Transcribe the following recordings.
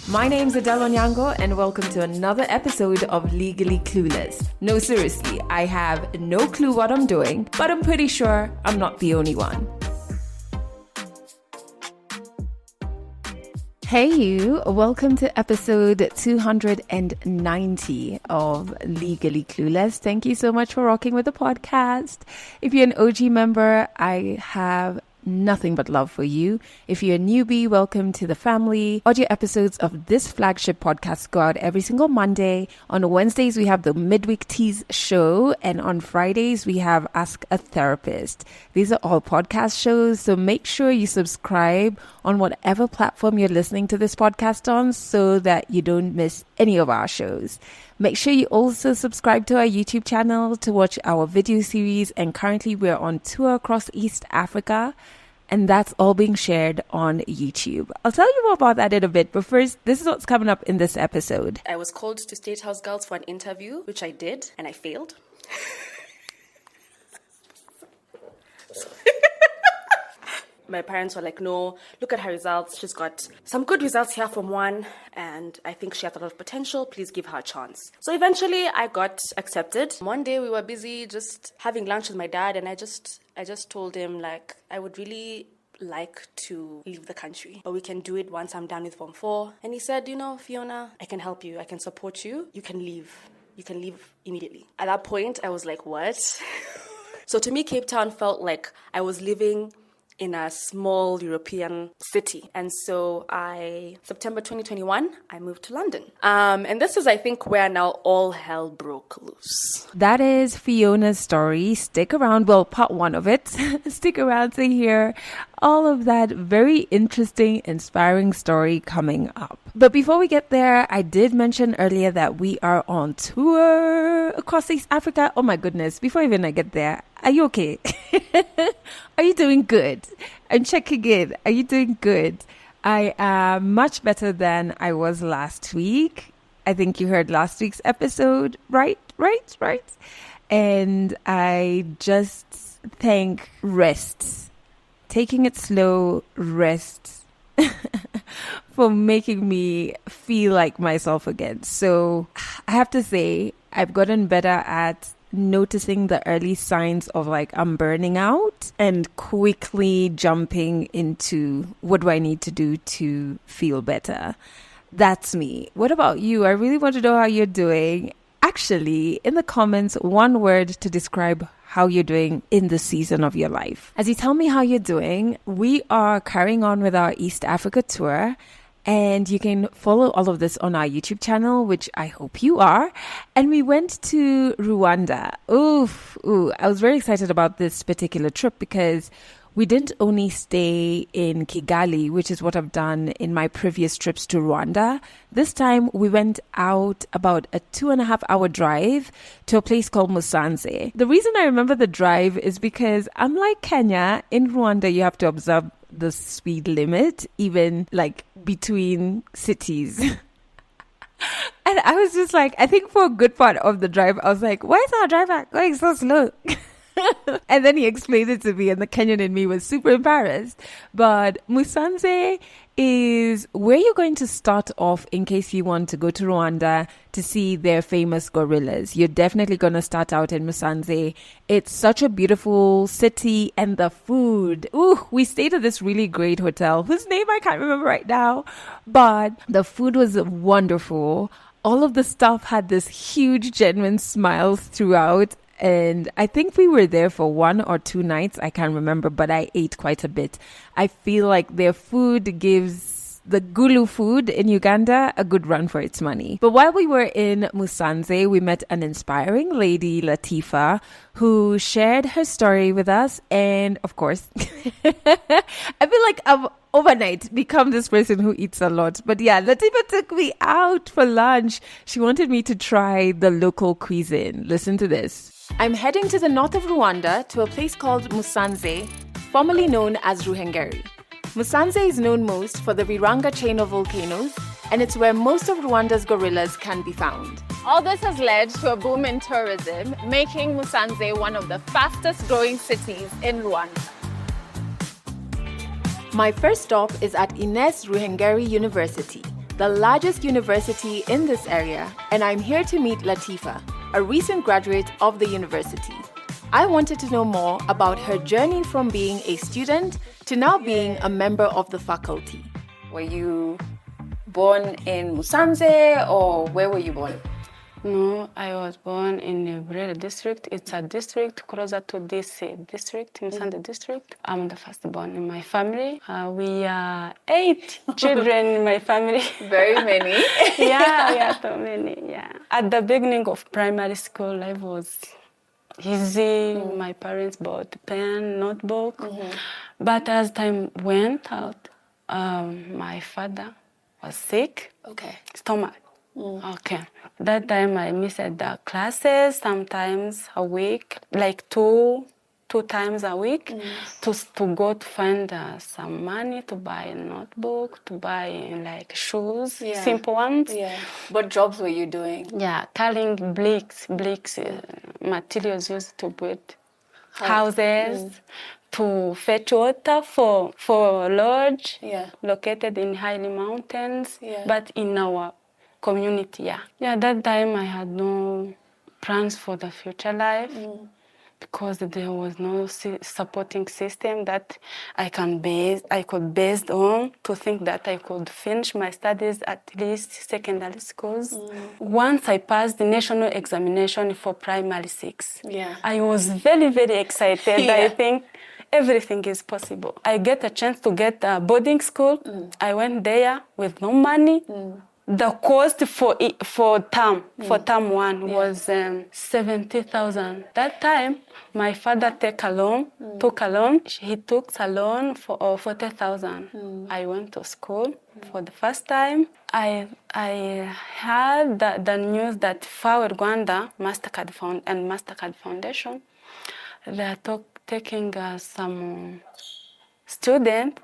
My name's Adele Onyango and welcome to another episode of Legally Clueless. No, seriously, I have no clue what I'm doing, but I'm pretty sure I'm not the only one. Hey you, welcome to episode 290 of Legally Clueless. Thank you so much for rocking with the podcast. If you're an OG member, I have nothing but love for you. If you're a newbie, welcome to the family. Audio episodes of this flagship podcast go out every single Monday. On Wednesdays, we have the Midweek Tease show. And on Fridays, we have Ask a Therapist. These are all podcast shows. So make sure you subscribe on whatever platform you're listening to this podcast on so that you don't miss any of our shows. Make sure you also subscribe to our YouTube channel to watch our video series. And currently we're on tour across East Africa. And that's all being shared on YouTube. I'll tell you more about that in a bit. But first, this is what's coming up in this episode. I was called to State House Girls for an interview, which I did, and I failed. My parents were like, no, look at her results. She's got some good results here from one, and I think she has a lot of potential. Please give her a chance. So eventually I got accepted. One day we were busy just having lunch with my dad, and I just told him, like, I would really like to leave the country, but we can do it once I'm done with Form 4. And he said, you know, Fiona, I can help you. I can support you. You can leave. You can leave immediately. At that point, I was like, what? So to me, Capetown felt like I was living in a small European city. And so September 2021, I moved to London. And this is, I think, where now all hell broke loose. That is Fiona's story. Stick around. Well, part one of it. Stick around to hear all of that very interesting, inspiring story coming up. But before we get there, I did mention earlier that we are on tour across East Africa. Oh my goodness. Before even I get there, are you okay? Are you doing good? I'm checking in. Are you doing good? I am much better than I was last week. I think you heard last week's episode, right? And I just thank rest. Taking it slow, rest, for making me feel like myself again. So I have to say, I've gotten better at noticing the early signs of like I'm burning out and quickly jumping into what do I need to do to feel better. That's me. What about you? I really want to know how you're doing. Actually, in the comments, one word to describe how you're doing in the season of your life. As you tell me how you're doing, we are carrying on with our East Africa tour. And you can follow all of this on our YouTube channel, which I hope you are. And we went to Rwanda. I was very excited about this particular trip because we didn't only stay in Kigali, which is what I've done in my previous trips to Rwanda. This time we went out about a 2.5-hour drive to a place called Musanze. The reason I remember the drive is because unlike Kenya, in Rwanda you have to observe the speed limit, even like between cities. And I was just like, I think for a good part of the drive, I was like, why is our driver going so slow? And then he explained it to me, and the Kenyan in me was super embarrassed. But Musanze is where you're going to start off in case you want to go to Rwanda to see their famous gorillas. You're definitely going to start out in Musanze. It's such a beautiful city, and the food. We stayed at this really great hotel whose name I can't remember right now, but the food was wonderful. All of the staff had this huge, genuine smiles throughout. And I think we were there for 1 or 2 nights. I can't remember, but I ate quite a bit. I feel like their food gives the Gulu food in Uganda a good run for its money. But while we were in Musanze, we met an inspiring lady, Latifa, who shared her story with us. And of course, I feel like I've overnight become this person who eats a lot. But yeah, Latifa took me out for lunch. She wanted me to try the local cuisine. Listen to this. I'm heading to the north of Rwanda to a place called Musanze, formerly known as Ruhengeri. Musanze is known most for the Viranga chain of volcanoes, and it's where most of Rwanda's gorillas can be found. All this has led to a boom in tourism, making Musanze one of the fastest growing cities in Rwanda. My first stop is at Ines Ruhengeri University. the largest university in this area, and I'm here to meet Latifa, a recent graduate of the university. I wanted to know more about her journey from being a student to now being a member of the faculty. Were you born in Musanze, or where were you born? No, I was born in the Burera district. It's a district closer to this district, in Musanze district. I'm the firstborn in my family. We are 8 children in my family. Very many. Yeah, we are so many, yeah. At the beginning of primary school, life was easy. My parents bought pen, notebook. But as time went out, my father was sick. Okay. Stomach. Okay. That time I missed the classes sometimes a week, like two times a week, to go to find some money to buy a notebook, to buy like shoes, simple ones. Yeah. What jobs were you doing? Yeah, carrying bricks, materials used to build houses, to fetch water for lodge, located in highly mountains, but in our community, yeah. That time I had no plans for the future life because there was no supporting system that I could base on to think that I could finish my studies at least secondary schools. Once I passed the national examination for primary 6, I was very, very excited. I think everything is possible. I get a chance to get a boarding school. I went there with no money. The cost for term 1 was 70,000. That time, my father took a loan. He took a loan for 40,000. I went to school for the first time. I heard the news that FAO Rwanda, Mastercard Foundation, they are taking some students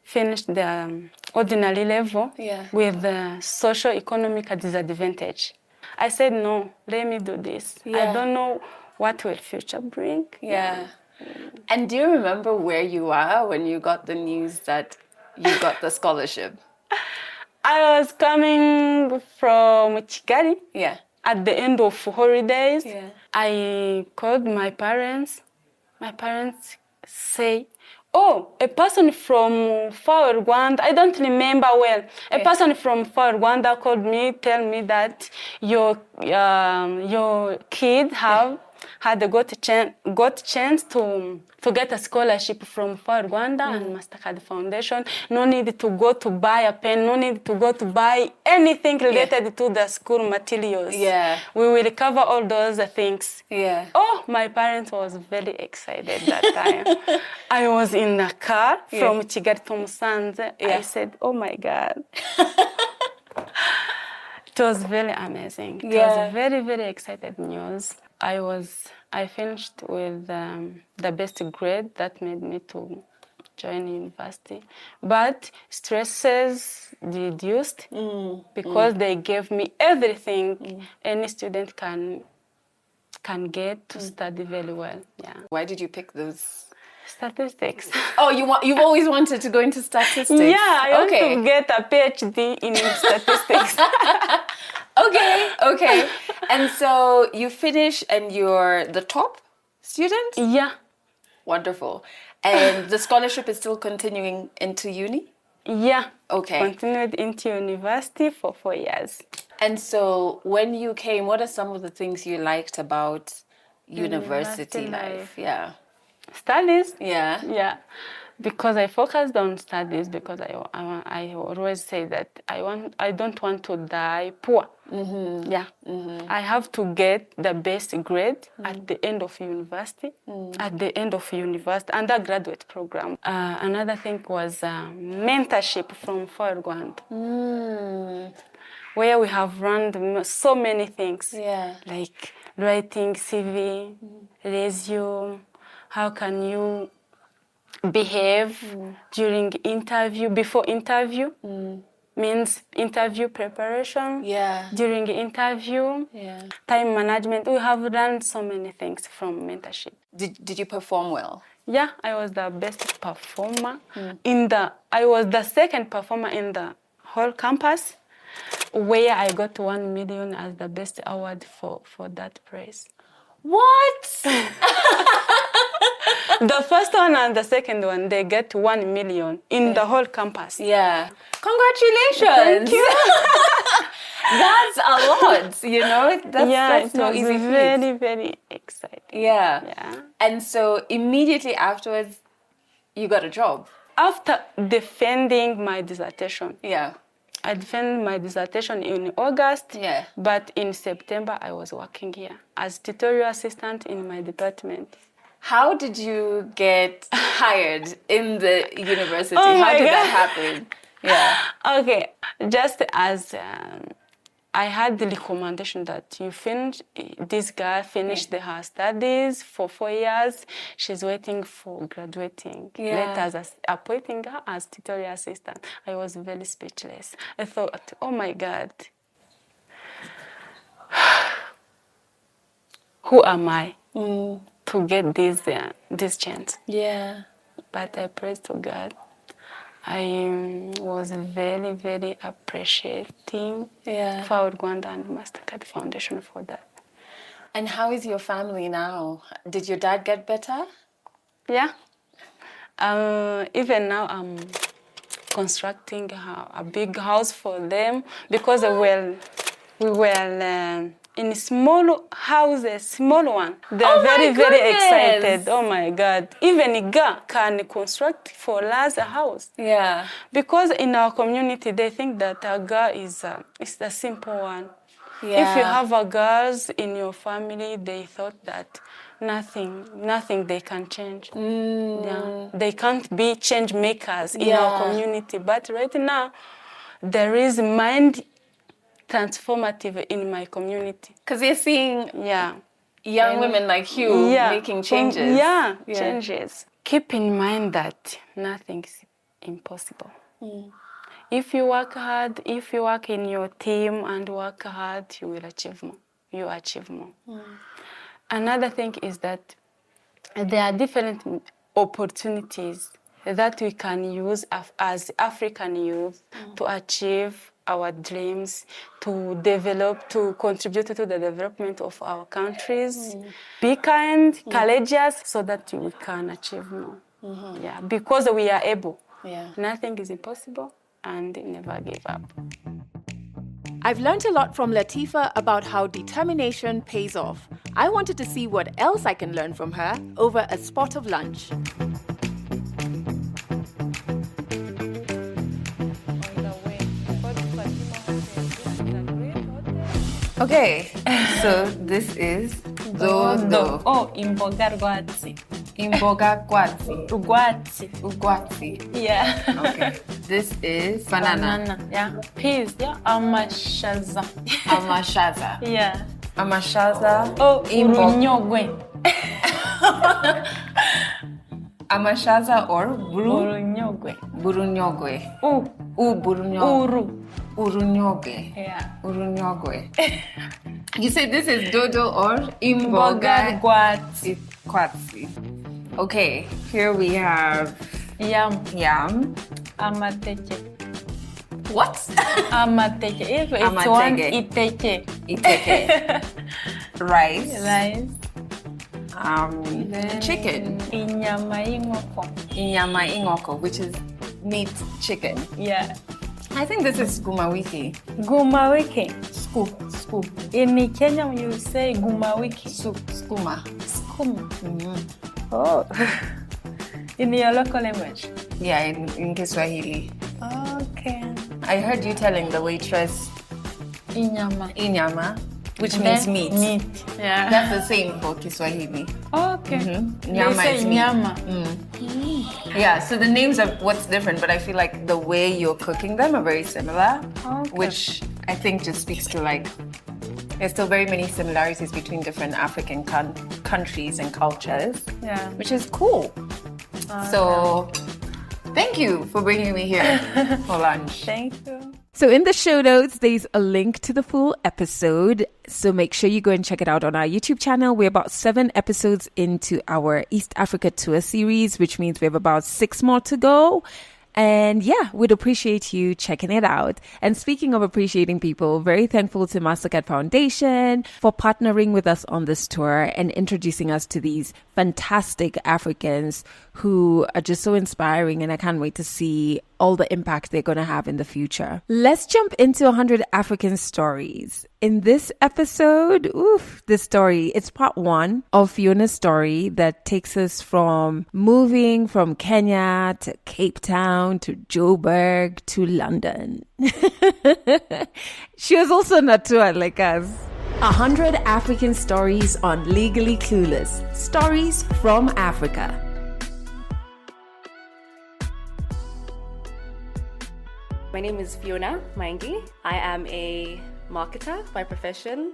finished the ordinary level with socio-economic disadvantage. I said, no, let me do this. I don't know what will future bring. And do you remember where you were when you got the news that you got the scholarship? I was coming from Kigali. At the end of holidays. I called my parents. My parents say, oh, a person from FAO Rwanda, I don't remember well. A person from FAO Rwanda called me, tell me that your kid got chance to get a scholarship from FAO Rwanda and Mastercard Foundation. No need to go to buy a pen, no need to go to buy anything related to the school materials. We will cover all those things. Oh, my parents was very excited that time. I was in a car from Kigali to Musanze. I said, oh my God. It was very amazing. It was very, very excited news. I finished with the best grade that made me to join university. But stresses reduced because they gave me everything any student can get to study very well. Why did you pick those? Statistics. Oh, you've always wanted to go into statistics? Yeah, I want to get a PhD in statistics. Okay. And so you finish and you're the top student? Yeah. Wonderful. And the scholarship is still continuing into uni? Yeah. Okay. Continued into university for 4 years. And so when you came, what are some of the things you liked about university life? Studies? Yeah. Because I focused on studies because I always say that I don't want to die poor. I have to get the best grade at the end of university, undergraduate program. Another thing was mentorship from FAO Rwanda, where we have learned so many things, like writing CV, resume, how can you behave during interview, before interview, means interview preparation, during interview, time management. We have learned so many things from mentorship. Did you perform well? Yeah, I was the best performer I was the second performer in the whole campus, where I got 1 million as the best award for that praise. What? The first one and the second one, they get 1 million in the whole campus. Yeah. Congratulations. Thank you. That's a lot, you know? That's it no was easy feat. very, very exciting. Yeah. And so immediately afterwards, you got a job. After defending my dissertation, I defended my dissertation in August, but in September I was working here as tutorial assistant in my department. How did you get hired in the university? Oh How did God. that happen? Yeah. Okay, just as I had the recommendation that this girl finished her studies for 4 years. She's waiting for graduating. Let us appointing her as tutorial assistant. I was very speechless. I thought, oh my God, who am I to get this chance? Yeah. But I praise to God. I was very, very appreciating for Rwanda and MasterCard Foundation for that. And how is your family now? Did your dad get better? Yeah. Even now I'm constructing a big house for them because we were in small houses, small one. They're very excited. Oh my God. Even a girl can construct for us a house. Yeah. Because in our community, they think that a girl is a simple one. Yeah. If you have a girls in your family, they thought that nothing they can change. Yeah. They can't be change makers in our community. But right now, there is mind transformative in my community. Because you're seeing young women like you making changes. Changes. Keep in mind that nothing is impossible. If you work hard, if you work in your team and work hard, you will achieve more. You achieve more. Another thing is that there are different opportunities that we can use as African youth to achieve our dreams, to develop, to contribute to the development of our countries. Be kind, courageous, so that we can achieve more. Yeah, because we are able. Nothing is impossible, and never give up. I've learned a lot from Latifa about how determination pays off. I wanted to see what else I can learn from her over a spot of lunch. Okay, so this is Dodo. Oh, imboga rwatsi. Imboga kwatsi. Rwatsi. Ugwatsi. Yeah. Okay. This is banana. Yeah. Peas. Yeah. Amashaza. Amashaza. Yeah. Amashaza. Oh, urunyogwe. Amashaza or Urunyogwe. burunyogwe. Burunyogwe. Urunyogwe. Yeah. Urunyogwe. You said this is dodo or imboga rwatsi. Kwatsi. Okay, here we have yam. Amateke. What? Amateke. If it's Amateke. one, iteke. Iteke. Rice. Then Chicken. Inyama y'ingoko. Inyama ingoko, which is meat chicken. Yeah. I think this is skuma wiki. Guma wiki. Scoop. In Kenya, you say guma wiki. Skuma. Oh. In your local language? Yeah, in Kiswahili. Okay. I heard you telling the waitress inyama, which means meat. Yeah. That's the same for Kiswahili. Okay. Nyama They say is meat. nyama. Yeah, so the names are what's different, but I feel like the way you're cooking them are very similar, which I think just speaks to like there's still very many similarities between different African countries and cultures, which is cool. So thank you for bringing me here for lunch. Thank you. So in the show notes, there's a link to the full episode. So make sure you go and check it out on our YouTube channel. We're about 7 episodes into our East Africa tour series, which means we have about 6 more to go. And yeah, we'd appreciate you checking it out. And speaking of appreciating people, very thankful to Mastercard Foundation for partnering with us on this tour and introducing us to these fantastic Africans who are just so inspiring. And I can't wait to see all the impact they're going to have in the future. Let's jump into 100 African stories. In this episode, this story, it's part 1 of Fiona's story that takes us from moving from Kenya to Capetown to Joburg to London. She was also on a tour like us. 100 African stories on Legally Clueless. Stories from Africa. My name is Fiona Maingi. I am a marketer by profession.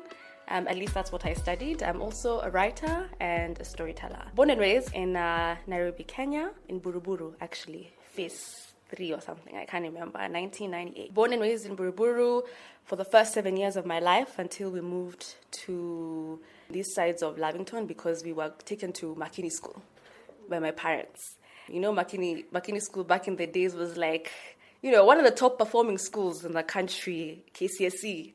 At least that's what I studied. I'm also a writer and a storyteller. Born and raised in Nairobi, Kenya, in Buruburu, actually. Phase 3 or something, I can't remember, 1998. Born and raised in Buruburu for the first 7 years of my life until we moved to these sides of Lavington because we were taken to Makini School by my parents. You know, Makini School back in the days was like, you know, one of the top performing schools in the country, KCSE.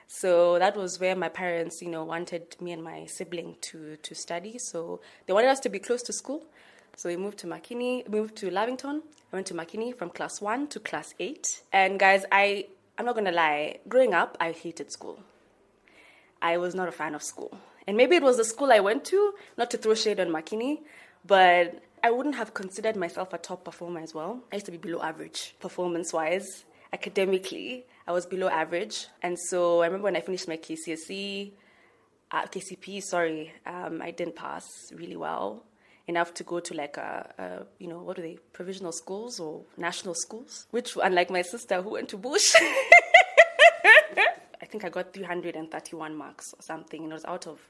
So that was where my parents, you know, wanted me and my sibling to study. So they wanted us to be close to school. So we moved to Lavington. I went to Makini from class 1 to class 8. And guys, I'm not going to lie. Growing up, I hated school. I was not a fan of school. And maybe it was the school I went to, not to throw shade on Makini, but I wouldn't have considered myself a top performer as well. I used to be below average performance-wise. Academically, I was below average. And so I remember when I finished my KCPE, I didn't pass really well. Enough to go to like provisional schools or national schools, which unlike my sister who went to Bush, I think I got 331 marks or something. And it was out of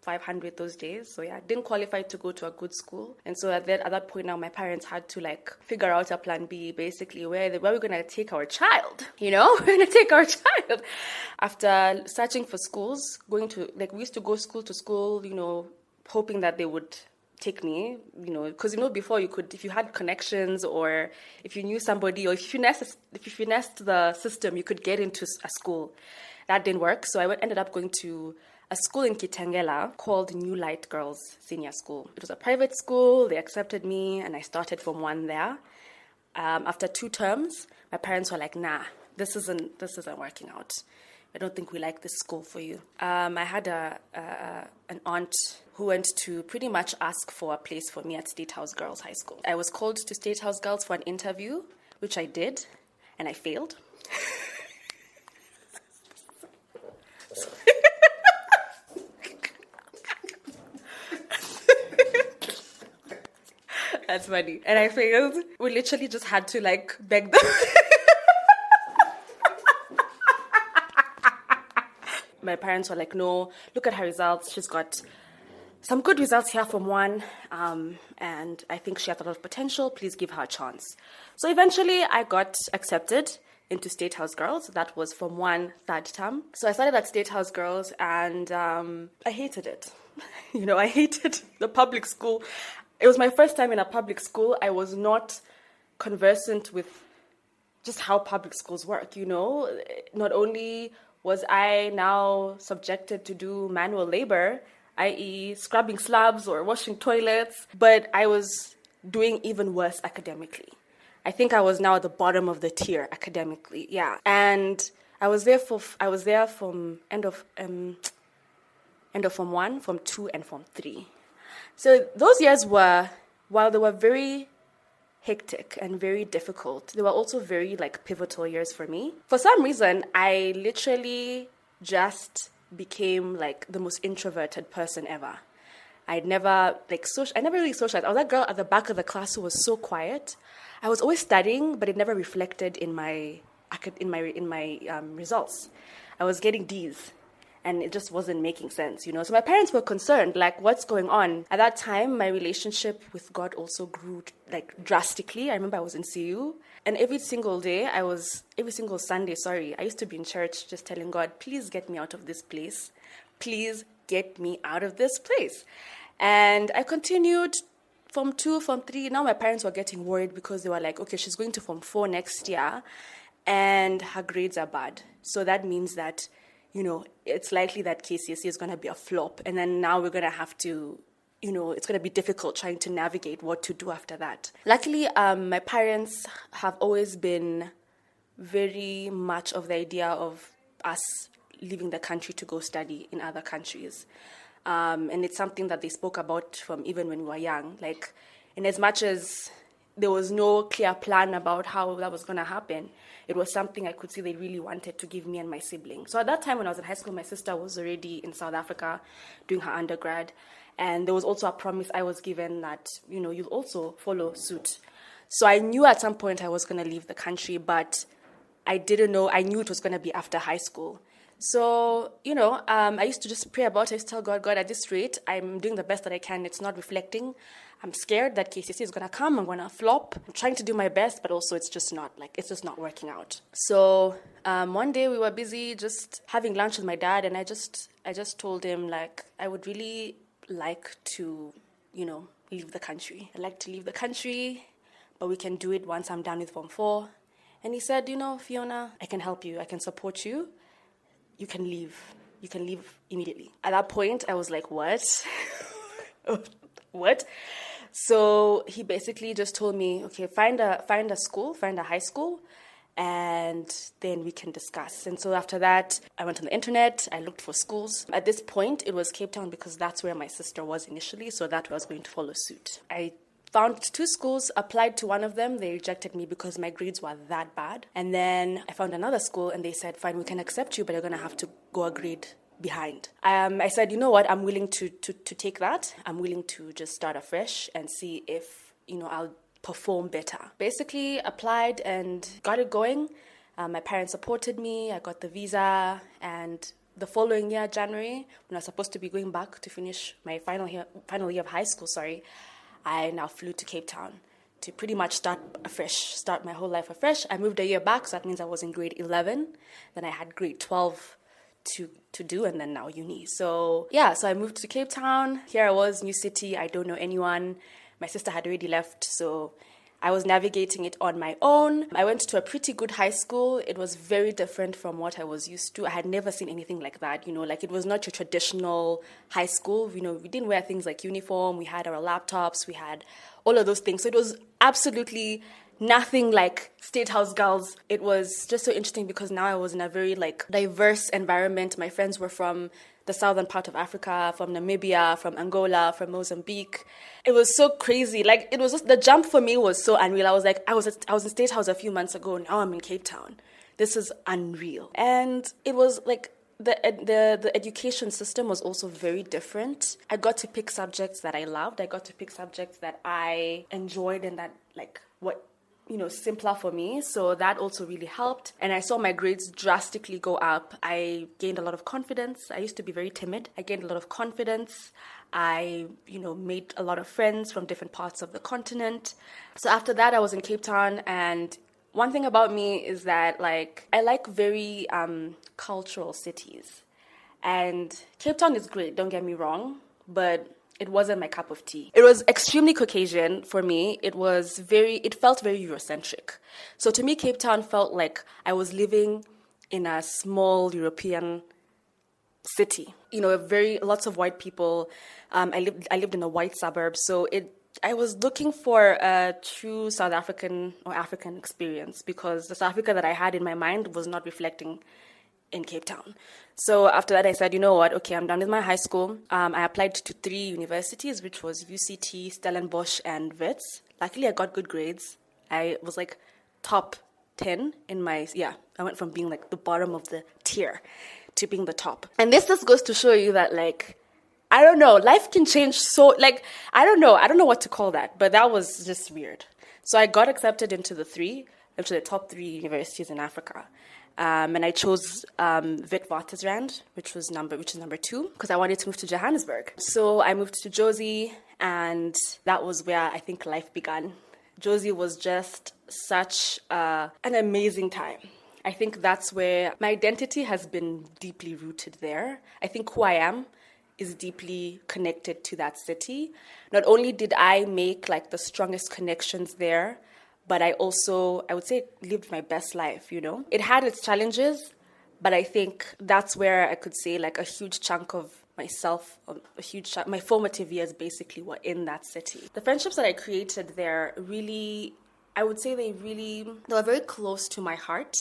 500 those days. So yeah, I didn't qualify to go to a good school. And so at that point now, my parents had to like figure out a plan B, basically where we're going to take our child, you know, we're going to take our child. After searching for schools, we used to go school to school, you know, hoping that they would take me, you know, because, you know, before you could, if you had connections or if you knew somebody or if you finessed the system, you could get into a school. That didn't work. So I ended up going to a school in Kitengela called New Light Girls Senior School. It was a private school. They accepted me and I started Form 1 there. After 2 terms, my parents were like, nah, this isn't working out. I don't think we like this school for you. I had an aunt who went to pretty much ask for a place for me at State House Girls High School. I was called to State House Girls for an interview, which I did, and I failed. That's funny. And I failed. We literally just had to like beg them. My parents were like, no, look at her results. She's got some good results here from 1. And I think she has a lot of potential. Please give her a chance. So eventually I got accepted into State House Girls. That was from 1 third term. So I started at State House Girls and I hated it. You know, I hated the public school. It was my first time in a public school. I was not conversant with just how public schools work, you know. Not only was I now subjected to do manual labor, i.e. scrubbing slabs or washing toilets, but I was doing even worse academically. I think I was now at the bottom of the tier academically, yeah. And I was there from end of Form 1, Form 2, and Form 3. So those years were, while they were very hectic and very difficult, they were also very like pivotal years for me. For some reason, I literally just became like the most introverted person ever. I never really socialized. I was that girl at the back of the class who was so quiet. I was always studying, but it never reflected in my results. I was getting D's. And it just wasn't making sense, you know. So my parents were concerned, like, what's going on? At that time, my relationship with God also grew, like, drastically. I remember I was in CU. And every single Sunday, I used to be in church just telling God, please get me out of this place. Please get me out of this place. And I continued Form 2, Form 3, now my parents were getting worried because they were like, okay, she's going to Form 4 next year and her grades are bad. So that means that, it's likely that KCSE is going to be a flop. And then now we're going to have to, it's going to be difficult trying to navigate what to do after that. Luckily, my parents have always been very much of the idea of us leaving the country to go study in other countries. And it's something that they spoke about from even when we were young. Like, in as much as there was no clear plan about how that was going to happen, it was something I could see they really wanted to give me and my siblings. So at that time when I was in high school, my sister was already in South Africa doing her undergrad. And there was also a promise I was given that, you'll also follow suit. So I knew at some point I was going to leave the country, but I didn't know. I knew it was going to be after high school. So, I used to just pray about it. I used to tell God, at this rate, I'm doing the best that I can. It's not reflecting. I'm scared that KCSE is going to come. I'm going to flop. I'm trying to do my best, but also it's just not working out. So one day we were busy just having lunch with my dad, and I just told him, like, I would really like to, leave the country. I'd like to leave the country, but we can do it once I'm done with Form 4. And he said, Fiona, I can help you. I can support you. You can leave. You can leave immediately. At that point, I was like, what? What? So he basically just told me, okay, find a school, find a high school, and then we can discuss. And so after that, I went on the internet, I looked for schools. At this point, it was Capetown because that's where my sister was initially, so that's where I was going to follow suit. I found 2 schools, applied to one of them. They rejected me because my grades were that bad. And then I found another school and they said, fine, we can accept you, but you're going to have to go a grade behind. I said, you know what, I'm willing to take that. I'm willing to just start afresh and see if, I'll perform better. Basically applied and got it going. My parents supported me. I got the visa, and the following year, January, when I was supposed to be going back to finish my final year of high school, I now flew to Capetown to pretty much start my whole life afresh. I moved a year back, so that means I was in grade 11. Then I had grade 12 to do, and then now uni. So I moved to Capetown. Here I was, new city. I don't know anyone. My sister had already left, so I was navigating it on my own. I went to a pretty good high school. It was very different from what I was used to. I had never seen anything like that, like it was not your traditional high school. We didn't wear things like uniform. We had our laptops. We had all of those things. So it was absolutely nothing like State House girls. It was just so interesting because now I was in a very diverse environment. My friends were from the southern part of Africa, from Namibia, from Angola, from Mozambique. It was so crazy. It was just, the jump for me was so unreal. I was like, I was in State House a few months ago. Now I'm in Capetown. This is unreal. And it was the education system was also very different. I got to pick subjects that I loved. I got to pick subjects that I enjoyed and that simpler for me. So that also really helped. And I saw my grades drastically go up. I gained a lot of confidence. I used to be very timid. I gained a lot of confidence. I, made a lot of friends from different parts of the continent. So after that, I was in Capetown, and one thing about me is that I like very cultural cities. And Capetown is great, don't get me wrong, but it wasn't my cup of tea. It was extremely Caucasian for me. It felt very Eurocentric. So to me, Capetown felt like I was living in a small European city. Lots of white people. I lived in a white suburb. So I was looking for a true South African or African experience because the South Africa that I had in my mind was not reflecting in Capetown. So after that, I said, you know what? Okay, I'm done with my high school. I applied to 3 universities, which was UCT, Stellenbosch, and Wits. Luckily, I got good grades. I was top 10 in my, I went from being the bottom of the tier to being the top. And this just goes to show you that I don't know, life can change so, I don't know what to call that, but that was just weird. So I got accepted into the top 3 universities in Africa. And I chose Witwatersrand, which is number 2, because I wanted to move to Johannesburg. So I moved to Josie, and that was where I think life began. Josie was just such an amazing time. I think that's where my identity has been deeply rooted there. I think who I am is deeply connected to that city. Not only did I make like the strongest connections there, but I also, I would say, lived my best life, you know. It had its challenges, but I think that's where I could say like a huge chunk of myself, my formative years basically were in that city. The friendships that I created there really, I would say they were very close to my heart.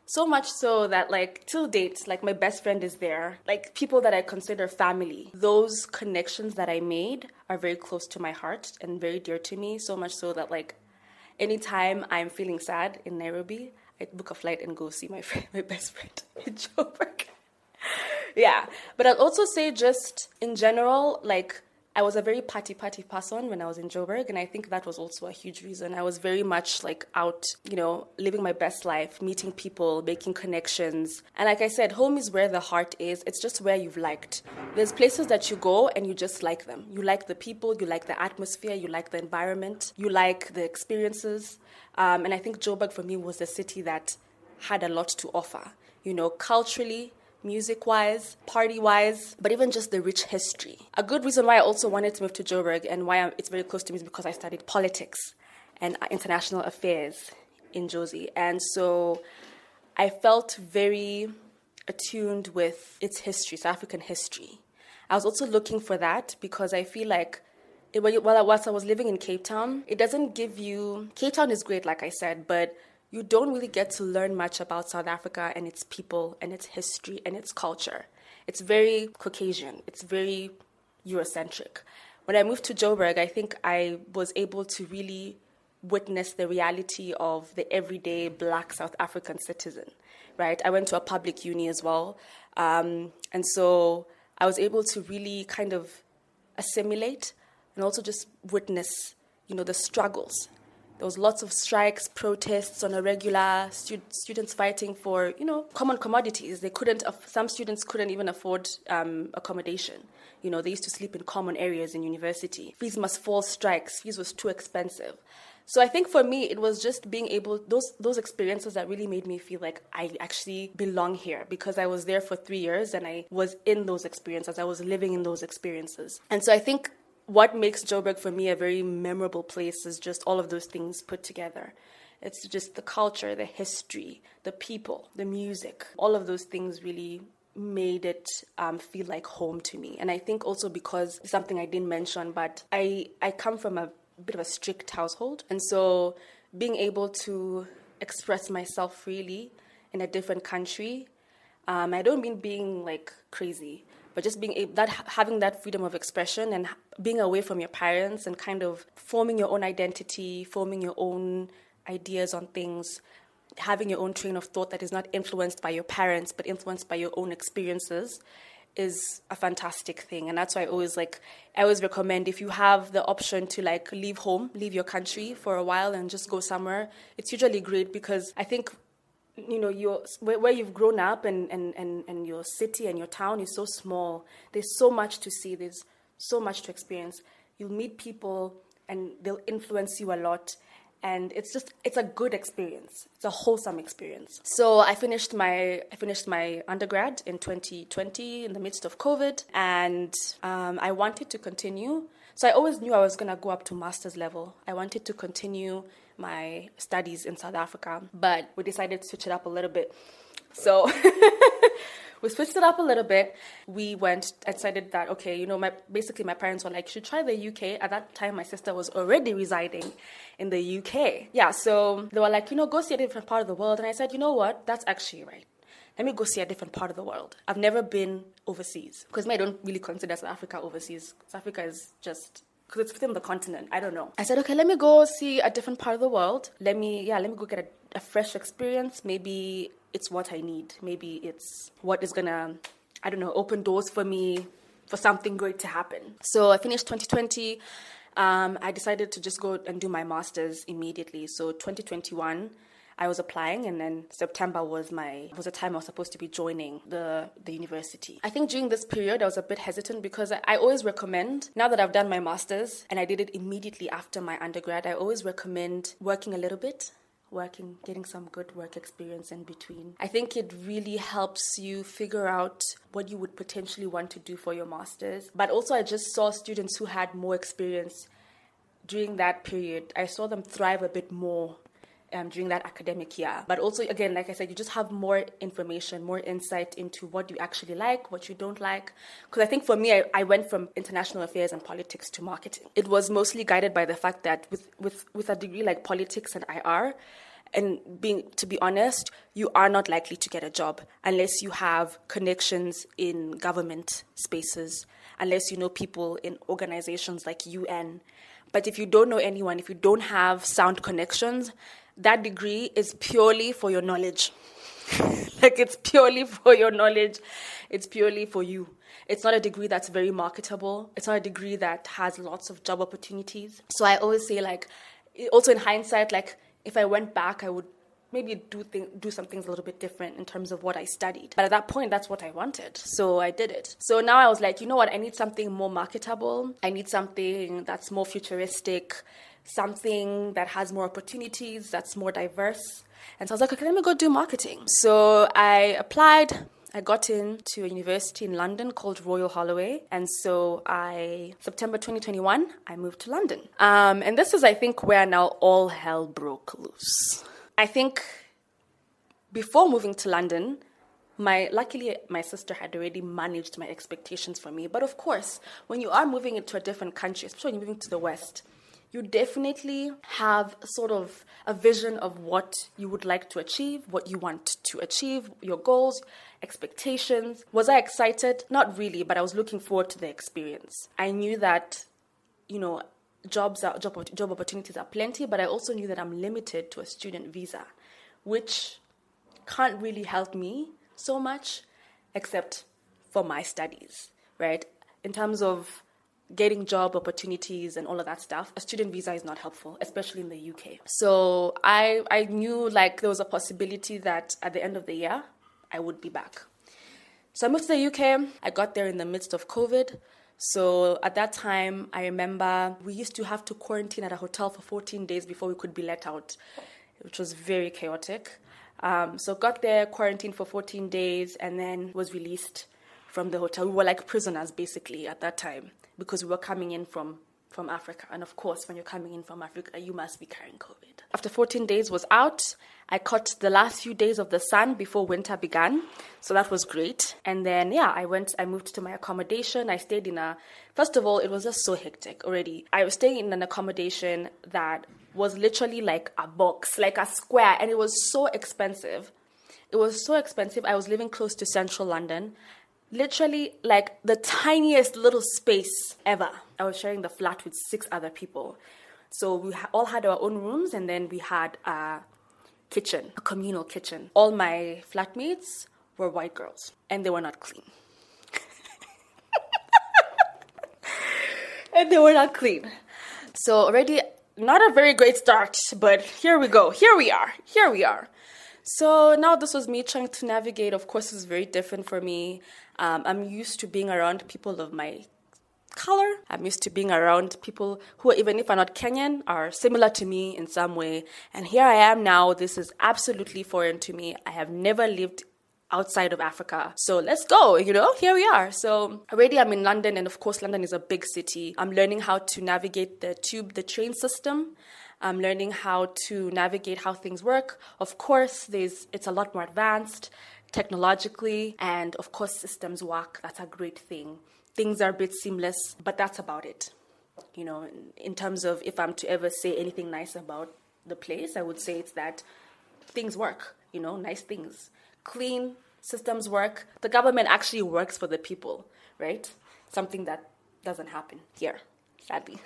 So much so that like till date, like my best friend is there. Like people that I consider family. Those connections that I made are very close to my heart and very dear to me. So much so that like anytime I'm feeling sad in Nairobi, I book a flight and go see my best friend in Joburg. Yeah, but I'll also say just in general, like I was a very party person when I was in Joburg, and I think that was also a huge reason. I was very much like out, you know, living my best life, meeting people, making connections. And like I said, home is where the heart is. It's just where you've liked. There's places that you go and you just like them. You like the people, you like the atmosphere, you like the environment, you like the experiences. And I think Joburg for me was a city that had a lot to offer, you know, culturally, music-wise, party-wise, but even just the rich history. A good reason why I also wanted to move to Joburg and why it's very close to me is because I studied politics and international affairs in Josie. And so I felt very attuned with its history, South African history. I was also looking for that because I feel like whilst I was living in Cape Town, it doesn't give you... Cape Town is great, like I said, but you don't really get to learn much about South Africa and its people and its history and its culture. It's very Caucasian. It's very Eurocentric. When I moved to Joburg, I think I was able to really witness the reality of the everyday Black South African citizen, right? I went to a public uni as well. And so I was able to really kind of assimilate and also just witness, you know, the struggles. There was lots of strikes, protests on a regular, students fighting for, you know, common commodities. Some students couldn't even afford accommodation. You know, they used to sleep in common areas in university. Fees must fall strikes. Fees was too expensive. So I think for me, it was just being able, those experiences that really made me feel like I actually belong here, because I was there for 3 years and I was in those experiences. I was living in those experiences. And so I think what makes Joburg for me a very memorable place is just all of those things put together. It's just the culture, the history, the people, the music. All of those things really made it feel like home to me. And I think also because something I didn't mention, but I come from a bit of a strict household. And so being able to express myself freely in a different country, I don't mean being like crazy, but just having that freedom of expression and being away from your parents and kind of forming your own identity, forming your own ideas on things, having your own train of thought that is not influenced by your parents, but influenced by your own experiences is a fantastic thing. And that's why I always recommend, if you have the option to like leave home, leave your country for a while and just go somewhere, it's usually great, because I think, you know, where you've grown up and your city and your town is so small. There's so much to see. There's so much to experience. You'll meet people and they'll influence you a lot. And it's a good experience. It's a wholesome experience. So I finished my undergrad in 2020 in the midst of COVID. And I wanted to continue. So I always knew I was going to go up to master's level. I wanted to continue my studies in South Africa, but we decided to switch it up a little bit. So we switched it up a little bit. We decided that, okay, you know, my parents were like, you should try the UK. At that time, my sister was already residing in the UK. Yeah, so they were like, you know, go see a different part of the world. And I said, you know what? That's actually right. Let me go see a different part of the world. I've never been overseas, because I don't really consider South Africa overseas. South Africa is just... because it's within the continent. I don't know. I said, okay, let me go see a different part of the world. Let me go get a fresh experience. Maybe it's what I need. Maybe it's what is gonna, I don't know, open doors for me, for something great to happen. So I finished 2020. I decided to just go and do my master's immediately. So 2021, I was applying, and then September was the time I was supposed to be joining the university. I think during this period, I was a bit hesitant, because I always recommend, now that I've done my master's, and I did it immediately after my undergrad, I always recommend working a little bit working, getting some good work experience in between. I think it really helps you figure out what you would potentially want to do for your master's. But also I just saw students who had more experience during that period. I saw them thrive a bit more during that academic year. But also, again, like I said, you just have more information, more insight into what you actually like, what you don't like. Because I think for me, I went from international affairs and politics to marketing. It was mostly guided by the fact that with a degree like politics and IR, and to be honest, you are not likely to get a job unless you have connections in government spaces, unless you know people in organizations like UN. But if you don't know anyone, if you don't have sound connections, that degree is purely for your knowledge. Like, it's purely for your knowledge. It's purely for you. It's not a degree that's very marketable. It's not a degree that has lots of job opportunities. So I always say, like, also in hindsight, like, if I went back, I would maybe do some things a little bit different in terms of what I studied. But at that point, that's what I wanted. So I did it. So now I was like, you know what? I need something more marketable. I need something that's more futuristic, something that has more opportunities, that's more diverse. And so I was like, okay, let me go do marketing. So I applied. I got into a university in London called Royal Holloway. And so September 2021, I moved to London. And this is, I think, where now all hell broke loose. I think before moving to London, luckily my sister had already managed my expectations for me. But of course, when you are moving into a different country, especially when you're moving to the West, you definitely have sort of a vision of what you would like to achieve, what you want to achieve, your goals, expectations. Was I excited? Not really, but I was looking forward to the experience. I knew that, you know, job opportunities are plenty, but I also knew that I'm limited to a student visa, which can't really help me so much, except for my studies, right? In terms of getting job opportunities and all of that stuff, a student visa is not helpful, especially in the UK. So I knew like there was a possibility that at the end of the year, I would be back. So I moved to the UK. I got there in the midst of COVID. So at that time, I remember we used to have to quarantine at a hotel for 14 days before we could be let out, which was very chaotic. So got there, quarantined for 14 days, and then was released from the hotel. We were like prisoners, basically, at that time, because we were coming in from Africa. And of course, when you're coming in from Africa, you must be carrying COVID. After 14 days was out, I caught the last few days of the sun before winter began. So that was great. And then, I moved to my accommodation. I stayed first of all, it was just so hectic already. I was staying in an accommodation that was literally like a box, like a square. And it was so expensive. I was living close to central London. Literally like the tiniest little space ever. I was sharing the flat with 6 other people. So we all had our own rooms, and then we had a kitchen, a communal kitchen. All my flatmates were white girls, and they were not clean. So already not a very great start, but here we go. Here we are. So now this was me trying to navigate. Of course, it's very different for me. I'm used to being around people of my color. I'm used to being around people who, even if are not Kenyan, are similar to me in some way. And here I am now. This is absolutely foreign to me. I have never lived outside of Africa. So let's go, here we are. So already I'm in London, and of course, London is a big city. I'm learning how to navigate the train system. I'm learning how to navigate how things work. Of course, it's a lot more advanced technologically, and of course, systems work. That's a great thing. Things are a bit seamless, but that's about it. In terms of if I'm to ever say anything nice about the place, I would say it's that things work, nice things. Clean, systems work. The government actually works for the people, right? Something that doesn't happen here, sadly.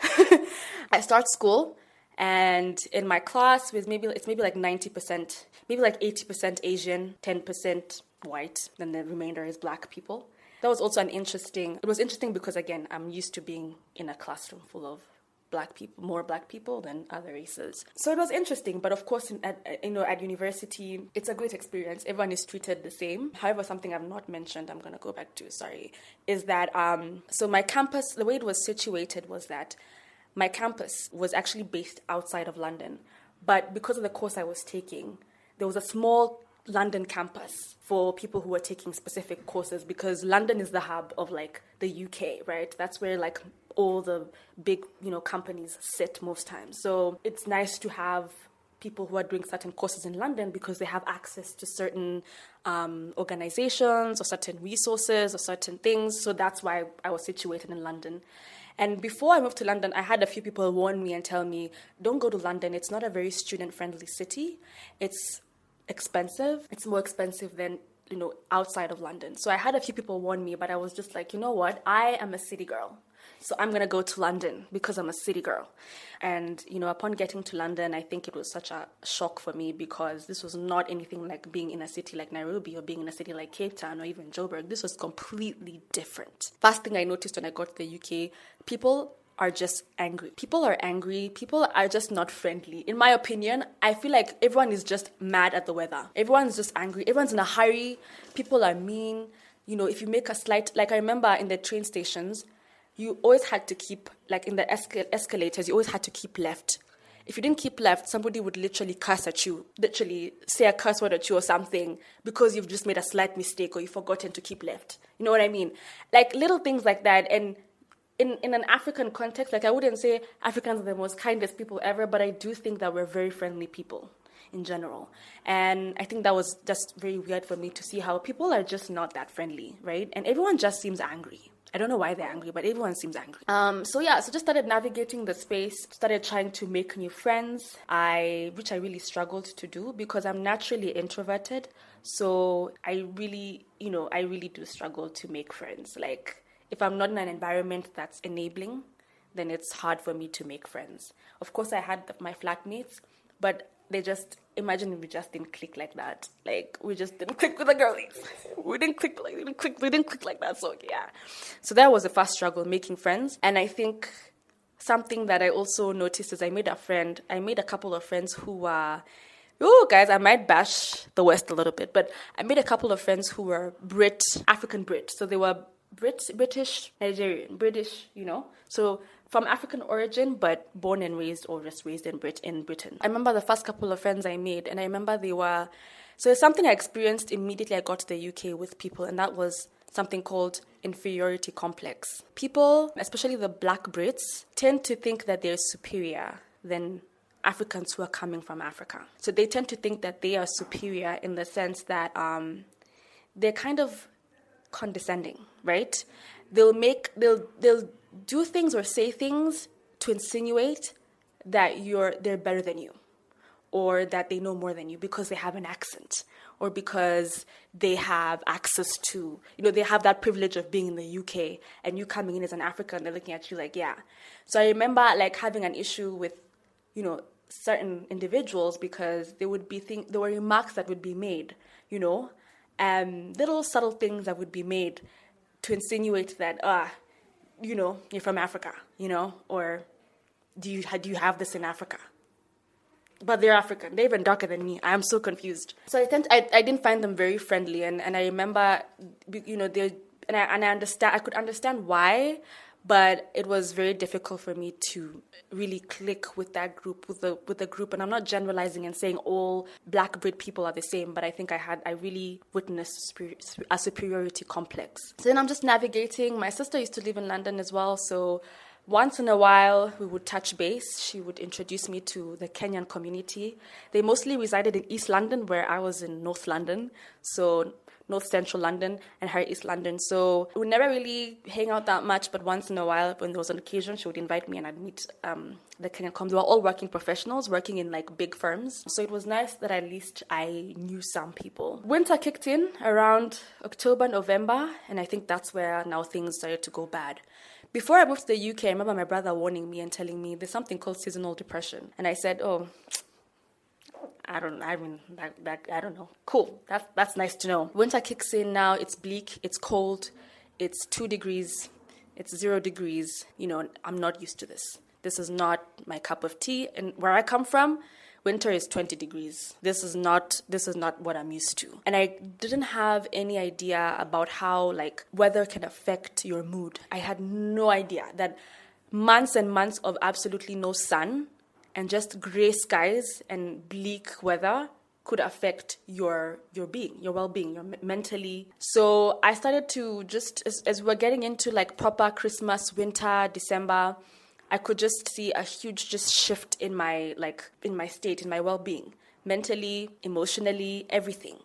I start school, and in my class, it's maybe like 90%, maybe like 80% Asian, 10% white, then the remainder is black people. That was also it was interesting because, again, I'm used to being in a classroom full of black people, more black people than other races. So it was interesting, but of course, at university, it's a great experience. Everyone is treated the same. However, something I've not mentioned, I'm going to go back to, is that, so my campus, the way it was situated was that my campus was actually based outside of London, But because of the course I was taking, there was a small London campus for people who were taking specific courses, because London is the hub of like the UK, right? That's where like all the big, companies sit most times. So it's nice to have people who are doing certain courses in London because they have access to certain organizations or certain resources or certain things. So that's why I was situated in London. And before I moved to London, I had a few people warn me and tell me, don't go to London. It's not a very student-friendly city. It's expensive. It's more expensive than, outside of London. So I had a few people warn me, but I was just like, you know what? I am a city girl. So I'm going to go to London because I'm a city girl. And, upon getting to London, I think it was such a shock for me because this was not anything like being in a city like Nairobi or being in a city like Capetown or even Joburg. This was completely different. First thing I noticed when I got to the UK, people are just angry. People are angry. People are just not friendly. In my opinion, I feel like everyone is just mad at the weather. Everyone's just angry. Everyone's in a hurry. People are mean. If you make a slight, like I remember in the train stations, you always had to keep, like in the escalators, you always had to keep left. If you didn't keep left, somebody would literally curse at you, literally say a curse word at you or something because you've just made a slight mistake or you've forgotten to keep left. You know what I mean? Like little things like that. And in an African context, like I wouldn't say Africans are the most kindest people ever, but I do think that we're very friendly people in general. And I think that was just very weird for me to see how people are just not that friendly, right? And everyone just seems angry. I don't know why they're angry, but everyone seems angry. So just started navigating the space, started trying to make new friends, which I really struggled to do because I'm naturally introverted. So I really do struggle to make friends. Like if I'm not in an environment that's enabling, then it's hard for me to make friends. Of course, I had my flatmates, but imagine if we just didn't click like that. Like, we just didn't click with the girlies. We didn't click like that. So, yeah. So that was the first struggle, making friends. And I think something that I also noticed is I made a couple of friends who were, guys, I might bash the West a little bit, but I made a couple of friends who were African Brit. So they were British, Nigerian, so from African origin, but born and raised or just raised in Britain. I remember the first couple of friends I made, and I remember so it's something I experienced immediately I got to the UK with people, and that was something called inferiority complex. People, especially the Black Brits, tend to think that they're superior than Africans who are coming from Africa. So they tend to think that they are superior in the sense that they're kind of condescending, right? They'll do things or say things to insinuate that they're better than you, or that they know more than you because they have an accent, or because they have access to, they have that privilege of being in the UK, and you coming in as an African, they're looking at you like, yeah. So I remember like having an issue with, certain individuals because there were remarks that would be made, little subtle things that would be made to insinuate that, you're from Africa, or do you have this in Africa? But they're African. They're even darker than me. I am so confused. So I didn't find them very friendly, and I remember, I could understand why, but it was very difficult for me to really click with that group, with the group. And I'm not generalizing and saying all Black Brit people are the same, but I think I really witnessed a superiority complex. So then I'm just navigating. My sister used to live in London as well, so once in a while we would touch base. She would introduce me to the Kenyan community. They mostly resided in East London, where I was in North London. So North Central London and her East London. So we would never really hang out that much, but once in a while, when there was an occasion, she would invite me and I'd meet the Kenyan comms. They were all working professionals, working in like big firms. So it was nice that at least I knew some people. Winter kicked in around October, November, and I think that's where now things started to go bad. Before I moved to the UK, I remember my brother warning me and telling me there's something called seasonal depression. And I said, I don't know. Cool. That's nice to know. Winter kicks in now. It's bleak. It's cold. It's 2 degrees. It's 0 degrees. I'm not used to this. This is not my cup of tea. And where I come from, winter is 20 degrees. This is not what I'm used to. And I didn't have any idea about how weather can affect your mood. I had no idea that months and months of absolutely no sun and just gray skies and bleak weather could affect your being, your well-being, your mentally. So I started to just, as we're getting into like proper Christmas, winter, December, I could just see a huge just shift in my state, in my well-being, mentally, emotionally, everything.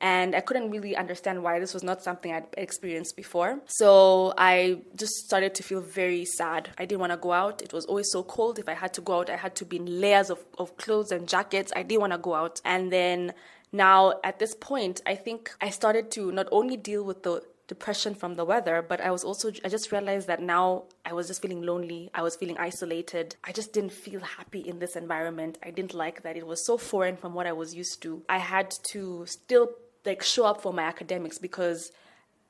And I couldn't really understand why this was not something I'd experienced before. So I just started to feel very sad. I didn't want to go out. It was always so cold. If I had to go out, I had to be in layers of clothes and jackets. I didn't want to go out. And then now at this point, I think I started to not only deal with the depression from the weather, but I just realized that now I was just feeling lonely. I was feeling isolated. I just didn't feel happy in this environment. I didn't like that. It was so foreign from what I was used to. I had to still show up for my academics because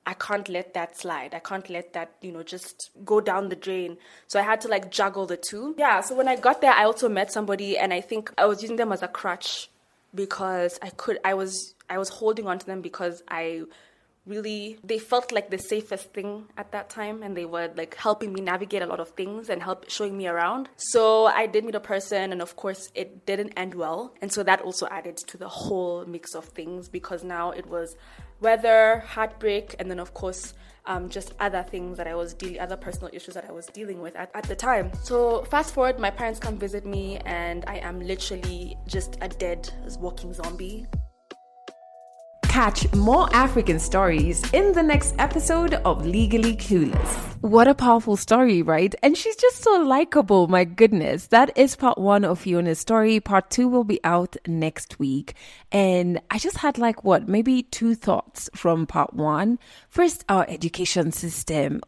I can't let that slide. I can't let that, just go down the drain. So I had to juggle the two. Yeah, so when I got there, I also met somebody, and I think I was using them as a crutch because I was holding on to them because they felt like the safest thing at that time, and they were helping me navigate a lot of things and showing me around. So I did meet a person, and of course it didn't end well. And so that also added to the whole mix of things, because now it was weather, heartbreak, and then of course just other things that other personal issues that I was dealing with at the time. So fast forward, my parents come visit me, and I am literally just a dead walking zombie. Catch more African stories in the next episode of Legally Clueless. What a powerful story, right? And she's just so likable, my goodness. That is part 1 of Fiona's story. Part 2 will be out next week. And I just had maybe 2 thoughts from part 1. First, our education system.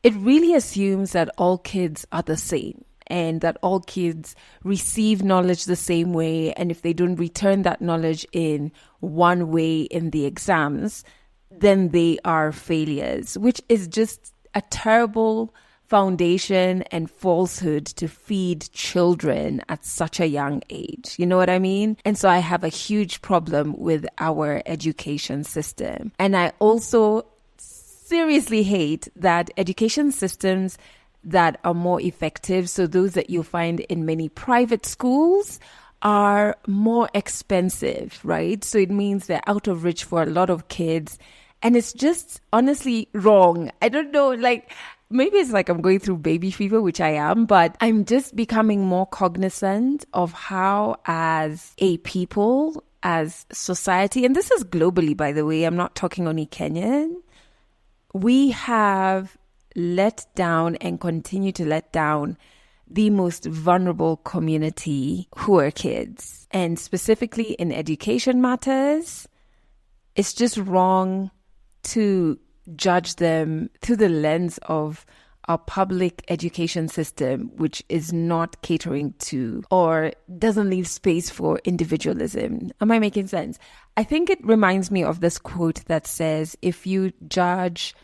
It really assumes that all kids are the same, and that all kids receive knowledge the same way. And if they don't return that knowledge in one way in the exams, then they are failures, which is just a terrible foundation and falsehood to feed children at such a young age. You know what I mean? And so I have a huge problem with our education system. And I also seriously hate that education systems that are more effective, so those that you'll find in many private schools, are more expensive, right? So it means they're out of reach for a lot of kids. And it's just honestly wrong. I don't know, maybe it's I'm going through baby fever, which I am, but I'm just becoming more cognizant of how, as a people, as society, and this is globally, by the way, I'm not talking only Kenyan, we have let down and continue to let down the most vulnerable community, who are kids. And specifically in education matters, it's just wrong to judge them through the lens of our public education system, which is not catering to or doesn't leave space for individualism. Am I making sense? I think it reminds me of this quote that says, if you judge,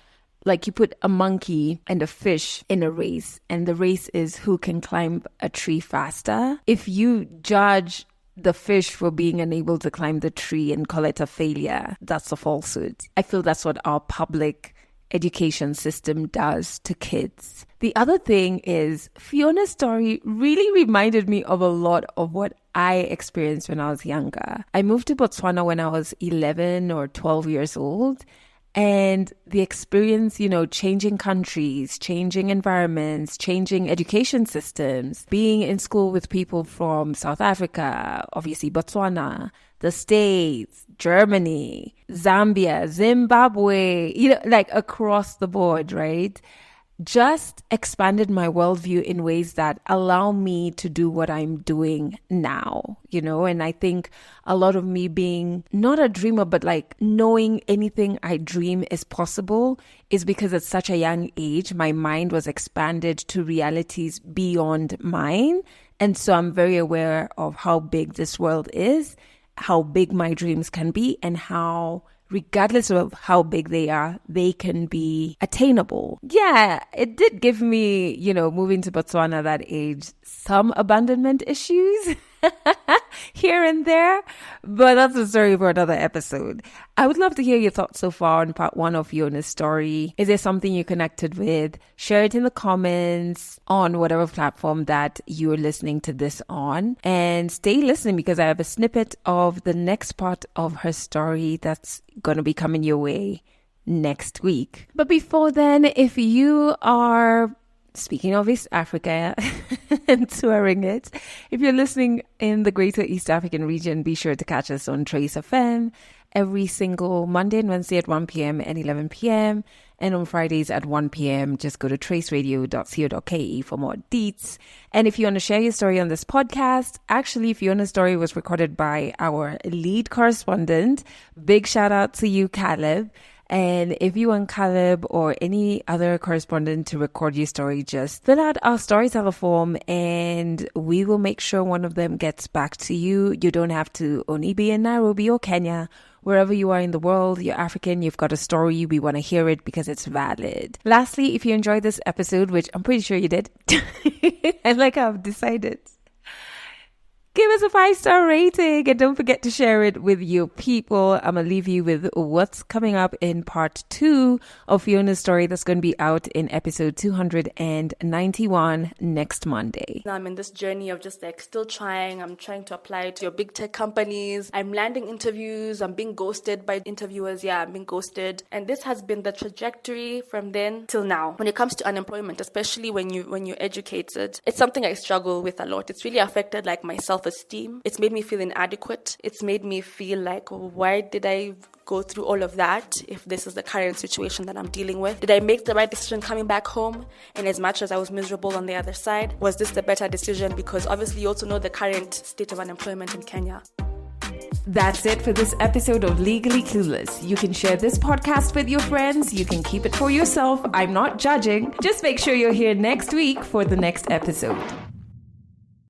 you put a monkey and a fish in a race, and the race is who can climb a tree faster. If you judge the fish for being unable to climb the tree and call it a failure, that's a falsehood. I feel that's what our public education system does to kids. The other thing is, Fiona's story really reminded me of a lot of what I experienced when I was younger. I moved to Botswana when I was 11 or 12 years old. And the experience, changing countries, changing environments, changing education systems, being in school with people from South Africa, obviously Botswana, the States, Germany, Zambia, Zimbabwe, across the board, right? Just expanded my worldview in ways that allow me to do what I'm doing now, and I think a lot of me being not a dreamer, but knowing anything I dream is possible is because at such a young age, my mind was expanded to realities beyond mine. And so I'm very aware of how big this world is, how big my dreams can be, and how, regardless of how big they are, they can be attainable. Yeah, it did give me, moving to Botswana at that age, some abandonment issues. here and there, but that's a story for another episode. I would love to hear your thoughts so far on part 1 of Fiona's story. Is there something you connected with? Share it in the comments on whatever platform that you're listening to this on. And stay listening because I have a snippet of the next part of her story that's going to be coming your way next week. But before then, if you are, speaking of East Africa and touring it, if you're listening in the greater East African region, be sure to catch us on Trace FM every single Monday and Wednesday at 1 p.m. and 11 p.m. And on Fridays at 1 p.m., just go to traceradio.co.ke for more deets. And if you want to share your story on this podcast, actually, Fiona's story was recorded by our lead correspondent. Big shout out to you, Caleb. And if you want Caleb or any other correspondent to record your story, just fill out our storyteller form and we will make sure one of them gets back to you. You don't have to only be in Nairobi or Kenya. Wherever you are in the world, you're African, you've got a story, we want to hear it because it's valid. Lastly, if you enjoyed this episode, which I'm pretty sure you did, and like I've decided, give us a 5-star rating and don't forget to share it with your people. I'm going to leave you with what's coming up in part 2 of Fiona's story that's going to be out in episode 291 next Monday. Now I'm in this journey of just like still trying. I'm trying to apply to your big tech companies. I'm landing interviews. I'm being ghosted by interviewers. Yeah, I'm being ghosted. And this has been the trajectory from then till now. When it comes to unemployment, especially when you're educated, it's something I struggle with a lot. It's really affected like my self-esteem. It's made me feel inadequate. It's made me feel like, why did I go through all of that if this is the current situation that I'm dealing with? Did I make the right decision coming back home? And as much as I was miserable on the other side, was this the better decision? Because obviously you also know the current state of unemployment in Kenya. That's it for this episode of Legally Clueless. You can share this podcast with your friends. You can keep it for yourself. I'm not judging. Just make sure you're here next week for the next episode.